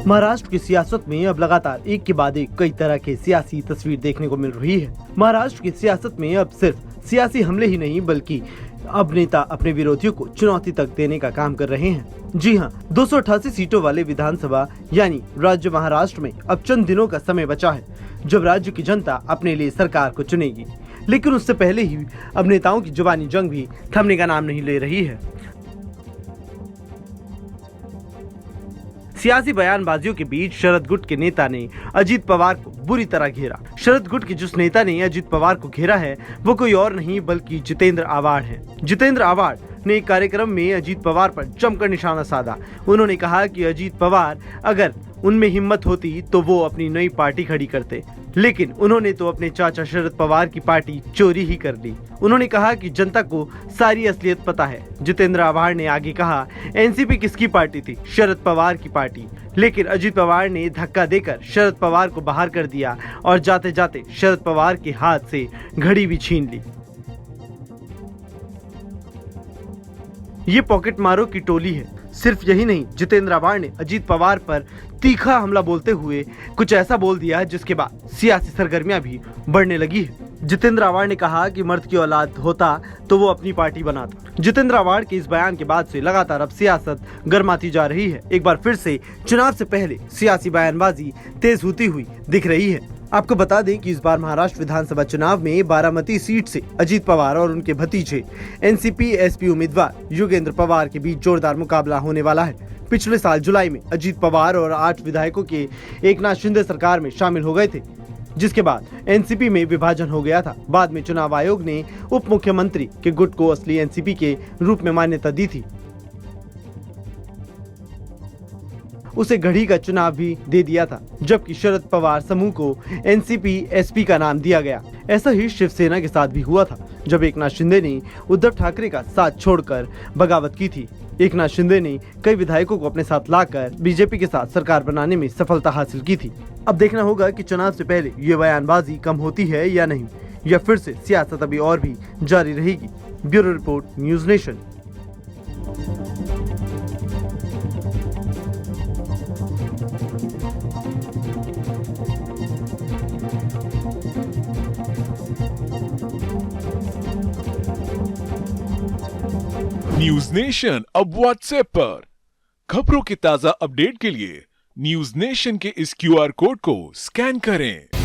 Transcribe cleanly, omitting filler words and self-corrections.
महाराष्ट्र की सियासत में अब लगातार एक के बाद एक कई तरह के सियासी तस्वीर देखने को मिल रही है। महाराष्ट्र की सियासत में अब सिर्फ सियासी हमले ही नहीं बल्कि अब नेता अपने विरोधियों को चुनौती तक देने का काम कर रहे हैं। जी हां, 288 सीटों वाले विधानसभा यानी राज्य महाराष्ट्र में अब चंद दिनों का समय बचा है जब राज्य की जनता अपने लिए सरकार को चुनेगी। लेकिन उससे पहले ही अब नेताओं की जुबानी जंग भी थमने का नाम नहीं ले रही है। सियासी बयानबाजियों के बीच शरद गुट के नेता ने अजीत पवार को बुरी तरह घेरा। शरद गुट के जिस नेता ने अजीत पवार को घेरा है वो कोई और नहीं बल्कि जितेंद्र आव्हाड है। जितेंद्र आव्हाड ने एक कार्यक्रम में अजीत पवार पर जमकर निशाना साधा। उन्होंने कहा कि अजीत पवार अगर उनमें हिम्मत होती तो वो अपनी नई पार्टी खड़ी करते, लेकिन उन्होंने तो अपने चाचा शरद पवार की पार्टी चोरी ही कर ली। उन्होंने कहा कि जनता को सारी असलियत पता है। जितेंद्र आव्हाड ने आगे कहा, एनसीपी किसकी पार्टी थी? शरद पवार की पार्टी। लेकिन अजीत पवार ने धक्का देकर शरद पवार को बाहर कर दिया और जाते जाते शरद पवार के हाथ से घड़ी भी छीन ली। ये पॉकेट मारो की टोली है। सिर्फ यही नहीं, जितेंद्र आव्हाड ने अजीत पवार पर तीखा हमला बोलते हुए कुछ ऐसा बोल दिया जिसके बाद सियासी सरगर्मियां भी बढ़ने लगी है। जितेंद्र आव्हाड ने कहा कि मर्द की औलाद होता तो वो अपनी पार्टी बनाता। जितेंद्र आव्हाड के इस बयान के बाद से लगातार अब सियासत गर्माती जा रही है। एक बार फिर से चुनाव से पहले सियासी बयानबाजी तेज होती हुई दिख रही है। आपको बता दें कि इस बार महाराष्ट्र विधानसभा चुनाव में बारामती सीट से अजीत पवार और उनके भतीजे एनसीपी एसपी उम्मीदवार युगेंद्र पवार के बीच जोरदार मुकाबला होने वाला है। पिछले साल जुलाई में अजीत पवार और 8 विधायकों के एकनाथ शिंदे सरकार में शामिल हो गए थे, जिसके बाद एनसीपी में विभाजन हो गया था। बाद में चुनाव आयोग ने उप मुख्यमंत्री के गुट को असली एनसीपी के रूप में मान्यता दी थी। उसे घड़ी का चुनाव भी दे दिया था, जबकि शरद पवार समूह को एनसीपी एसपी का नाम दिया गया। ऐसा ही शिवसेना के साथ भी हुआ था जब एकनाथ शिंदे ने उद्धव ठाकरे का साथ छोड़कर बगावत की थी। एकनाथ शिंदे ने कई विधायकों को अपने साथ लाकर बीजेपी के साथ सरकार बनाने में सफलता हासिल की थी। अब देखना होगा कि चुनाव से पहले ये बयानबाजी कम होती है या नहीं, या फिर से सियासत अभी और भी जारी रहेगी। Bureau report, news nation. News nation अब व्हाट्सएप पर। खबरों के ताजा अपडेट के लिए न्यूज नेशन के इस क्यूआर कोड को स्कैन करें।